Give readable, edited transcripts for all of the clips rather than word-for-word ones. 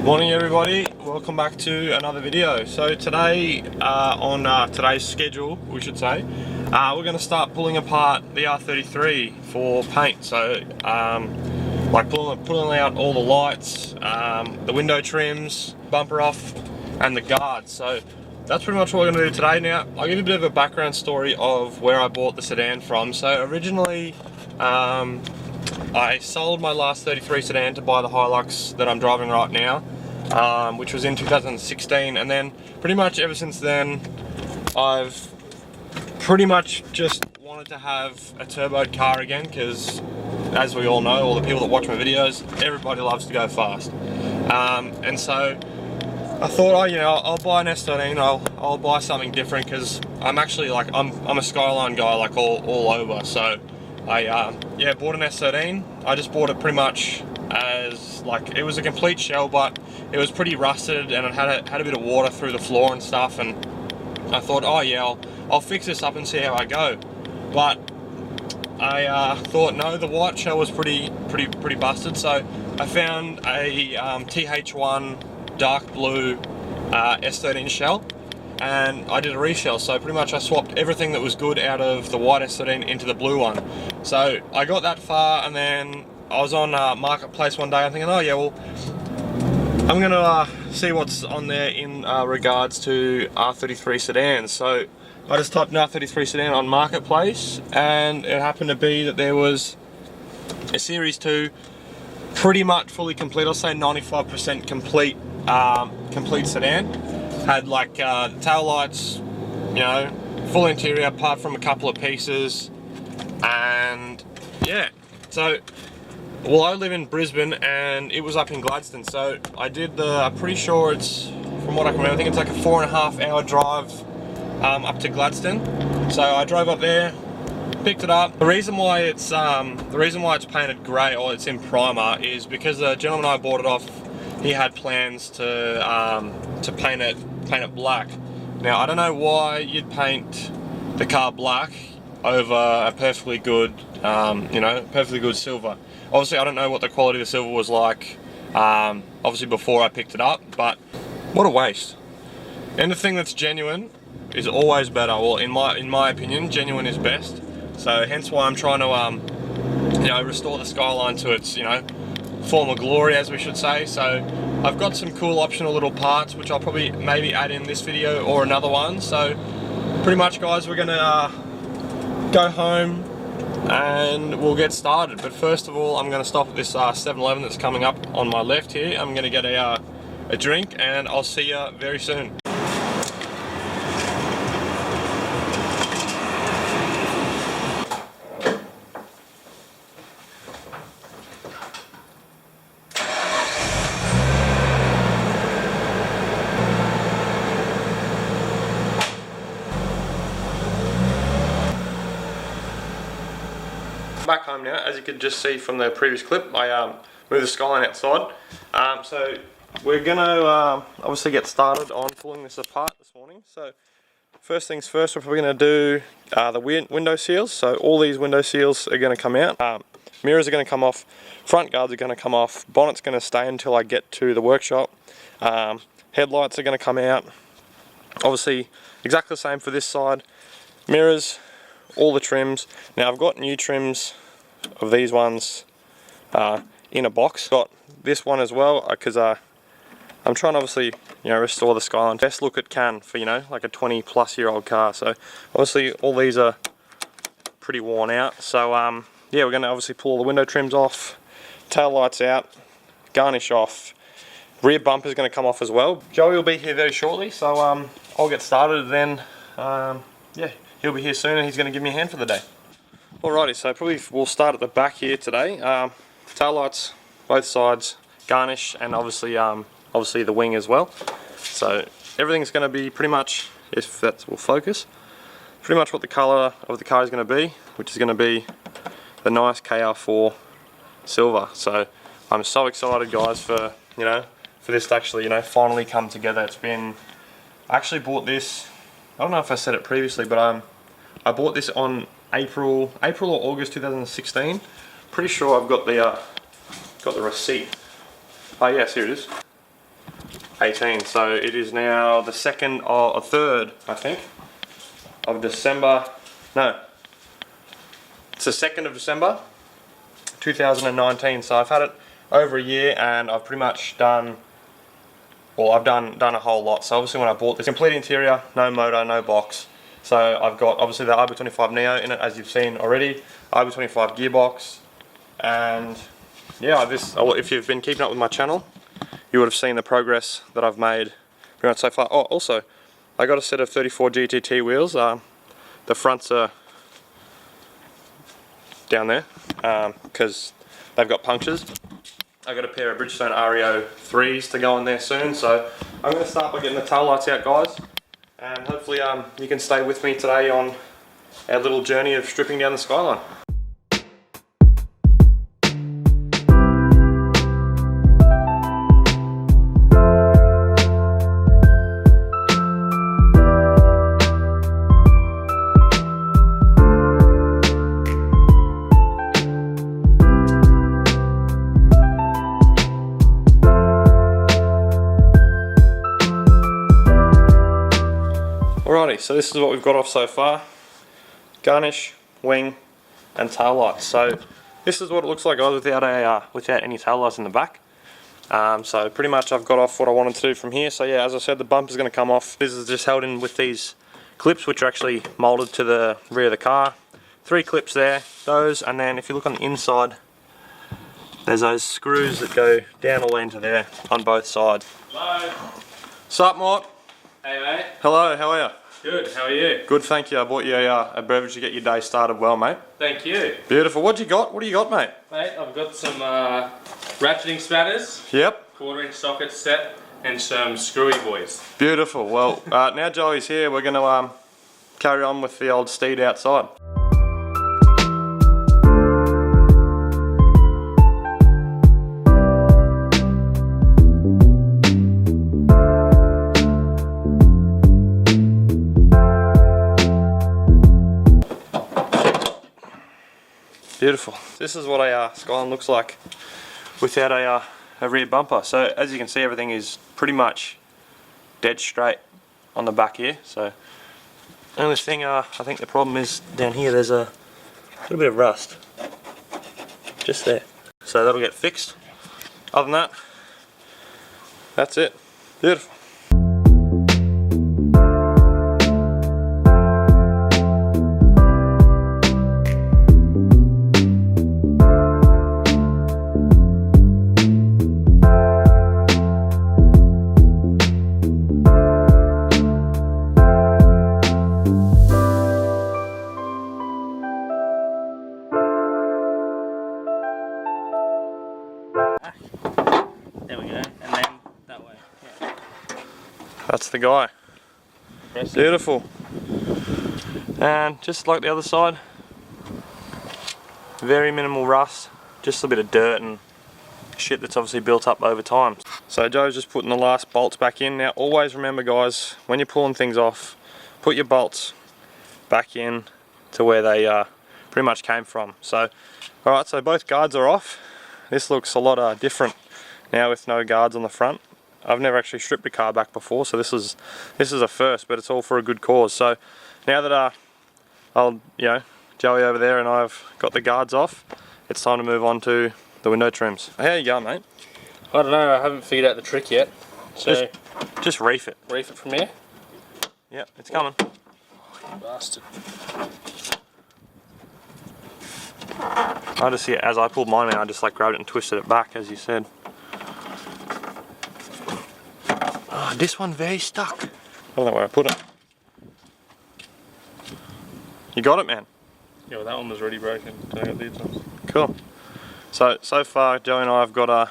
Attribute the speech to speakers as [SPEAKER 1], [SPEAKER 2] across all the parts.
[SPEAKER 1] Morning everybody, welcome back to another video. So today, on today's schedule, we should say, we're going to start pulling apart the R33 for paint. So like pulling out all the lights, the window trims, bumper off, and the guards. So that's pretty much what we're going to do today. Now, I'll give you a bit of a background story of where I bought the sedan from. So originally, I sold my last 33 sedan to buy the Hilux that I'm driving right now, which was in 2016, and then pretty much ever since then I've pretty much just wanted to have a turboed car again, because as we all know, all the people that watch my videos, everybody loves to go fast, and so I thought, oh, you know, I'll buy an S13. I'll buy something different, because I'm actually like I'm a Skyline guy, like all over. So I yeah, bought an S13. I just bought it pretty much as like, it was a complete shell, but it was pretty rusted and it had a bit of water through the floor and stuff, and I thought, oh yeah, I'll fix this up and see how I go. But I thought, no, the white shell was pretty busted, so I found a TH1 dark blue S13 shell, and I did a reshell. So pretty much I swapped everything that was good out of the white S13 into the blue one. So I got that far, and then I was on Marketplace one day. I'm thinking, oh yeah, well, I'm gonna see what's on there in regards to R33 sedans. So I just typed in R33 sedan on Marketplace, and it happened to be that there was a Series 2, pretty much fully complete. I'll say 95% complete, complete sedan. Had like tail lights, you know, full interior apart from a couple of pieces, and yeah. So, well, I live in Brisbane and it was up in Gladstone, so I did I'm pretty sure it's, from what I can remember, I think it's like a 4.5 hour drive up to Gladstone. So I drove up there, picked it up. The reason why it's painted grey, or it's in primer, is because the gentleman I bought it off, he had plans to paint it black. Now, I don't know why you'd paint the car black over a perfectly good, you know, perfectly good silver. Obviously, I don't know what the quality of the silver was like, obviously before I picked it up, but what a waste. Anything that's genuine is always better. Well, in my opinion, genuine is best. So hence why I'm trying to, you know, restore the Skyline to its, you know, former glory, as we should say. So I've got some cool optional little parts, which I'll probably maybe add in this video or another one. So pretty much, guys, we're gonna go home and we'll get started. But first of all, I'm going to stop at this 7-Eleven that's coming up on my left here. I'm going to get a drink, and I'll see you very soon. Back home now. As you could just see from the previous clip, I moved the Skyline outside. So we're gonna obviously get started on pulling this apart this morning. So first things first, we're probably gonna do the window seals. So all these window seals are gonna come out. Mirrors are gonna come off. Front guards are gonna come off. Bonnet's gonna stay until I get to the workshop. Headlights are gonna come out. Obviously, exactly the same for this side. Mirrors, all the trims. Now I've got new trims of these ones in a box. Got this one as well, because I'm trying to obviously, you know, restore the Skyline best look it can for, you know, like a 20-plus-year-old car. So obviously all these are pretty worn out. So yeah, we're going to obviously pull all the window trims off, tail lights out, garnish off. Rear bumper is going to come off as well. Joey will be here very shortly, so I'll get started, then yeah, he'll be here soon and he's going to give me a hand for the day. Alrighty, so probably we'll start at the back here today. Tail lights, both sides, garnish, and obviously the wing as well. So everything's going to be pretty much, if that will focus, pretty much what the colour of the car is going to be, which is going to be the nice KR4 silver. So I'm so excited, guys, for, you know, for this to actually, you know, finally come together. It's been, I actually bought this, I don't know if I said it previously, but I bought this on April or August 2016. Pretty sure I've got the receipt. Oh yes, here it is. 18. So it is now the 2nd or 3rd, I think, of December. No, it's the 2nd of December 2019. So I've had it over a year, and I've pretty much done, well, I've done a whole lot. So obviously when I bought this, complete interior, no motor, no box. So I've got obviously the RB25 Neo in it, as you've seen already, RB25 gearbox, and yeah, this, if you've been keeping up with my channel, you would have seen the progress that I've made pretty much so far. Oh, also, I got a set of 34 GTT wheels. The fronts are down there because they've got punctures. I got a pair of Bridgestone REO 3s to go on there soon, so I'm going to start by getting the tail lights out, guys, and hopefully you can stay with me today on our little journey of stripping down the Skyline. Alrighty, so this is what we've got off so far. Garnish, wing, and tail lights. So this is what it looks like, guys, without any tail lights in the back. So pretty much I've got off what I wanted to do from here. So yeah, as I said, the bumper's going to come off. This is just held in with these clips, which are actually molded to the rear of the car. 3 clips there, those, and then if you look on the inside, there's those screws that go down all the way into there on both sides.
[SPEAKER 2] Hello.
[SPEAKER 1] Sup, Mort?
[SPEAKER 2] Hey mate.
[SPEAKER 1] Hello, how are you?
[SPEAKER 2] Good, how are you?
[SPEAKER 1] Good, thank you. I bought you a beverage to get your day started well, mate.
[SPEAKER 2] Thank you.
[SPEAKER 1] Beautiful. What do you got? What do you got, mate?
[SPEAKER 2] Mate, I've got some ratcheting spatters.
[SPEAKER 1] Yep.
[SPEAKER 2] 1/4-inch socket set and some screwy boys.
[SPEAKER 1] Beautiful. Well, now Joey's here, we're going to carry on with the old steed outside. Beautiful. This is what a Skyline looks like without a rear bumper. So as you can see, everything is pretty much dead straight on the back here. So the only thing I think the problem is down here, there's a little bit of rust just there. So that'll get fixed. Other than that, that's it. Beautiful.
[SPEAKER 2] There we go, and then that way. Yeah.
[SPEAKER 1] That's the guy.
[SPEAKER 2] Impressive.
[SPEAKER 1] Beautiful. And just like the other side, very minimal rust, just a bit of dirt and shit that's obviously built up over time. So Joe's just putting the last bolts back in. Now always remember, guys, when you're pulling things off, put your bolts back in to where they pretty much came from. So alright, so both guards are off. This looks a lot different now with no guards on the front. I've never actually stripped a car back before, so this is a first, but it's all for a good cause. So now that Joey over there and I've got the guards off, it's time to move on to the window trims. How you going, mate?
[SPEAKER 2] I don't know, I haven't figured out the trick yet. So
[SPEAKER 1] just reef it.
[SPEAKER 2] Reef it from here?
[SPEAKER 1] Yep, it's coming.
[SPEAKER 2] Oh, bastard.
[SPEAKER 1] I just see it, as I pulled mine out, I just like grabbed it and twisted it back, as you said. Oh, this one very stuck. I don't know where I put it. You got it, man?
[SPEAKER 2] Yeah, well that one was already broken. I got these ones.
[SPEAKER 1] Cool. So far, Joey and I have got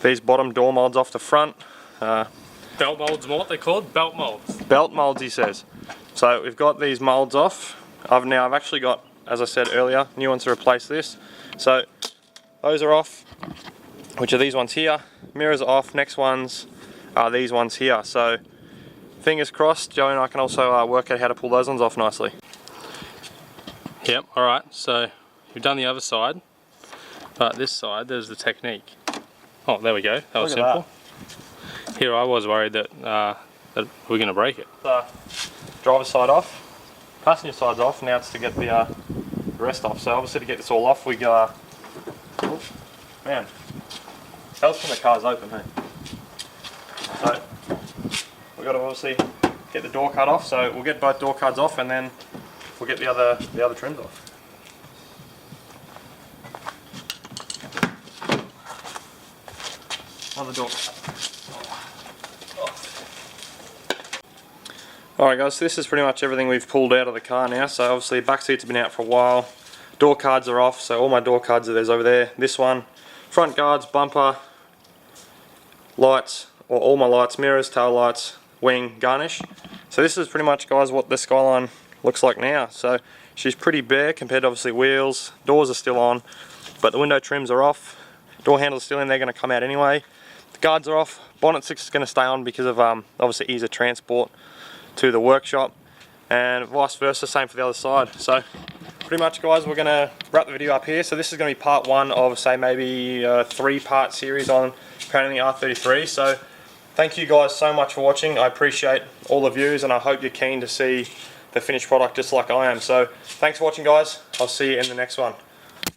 [SPEAKER 1] these bottom door molds off the front.
[SPEAKER 2] Belt molds, what they're called? Belt molds.
[SPEAKER 1] Belt molds, he says. So we've got these molds off. I've actually got, as I said earlier, new ones to replace this. So those are off, which are these ones here. Mirrors are off. Next ones are these ones here. So fingers crossed, Joey and I can also work out how to pull those ones off nicely.
[SPEAKER 2] Yep, alright, so you've done the other side, but this side, there's the technique. Oh, there we go, that was simple. Here I was worried that we're going to break it.
[SPEAKER 1] Driver's side off, passenger side's off. Now it's to get the rest off. So obviously to get this all off, we go. Oh, man, helps when the car's open, hey? So we've got to obviously get the door card off. So we'll get both door cards off, and then we'll get the other trims off. Another door card. Alright guys, so this is pretty much everything we've pulled out of the car now. So obviously back seats have been out for a while. Door cards are off, so all my door cards are there's over there. This one, front guards, bumper, lights, or all my lights, mirrors, tail lights, wing, garnish. So this is pretty much, guys, what the Skyline looks like now. So she's pretty bare compared to obviously wheels. Doors are still on, but the window trims are off. Door handles are still in, they're going to come out anyway. The guards are off. Bonnet 6 is going to stay on because of obviously ease of transport to the workshop, and vice versa, same for the other side. So pretty much, guys, we're going to wrap the video up here. So this is going to be part one of, say, maybe a 3-part series on painting the R33. So thank you guys so much for watching. I appreciate all the views, and I hope you're keen to see the finished product just like I am. So thanks for watching, guys. I'll see you in the next one.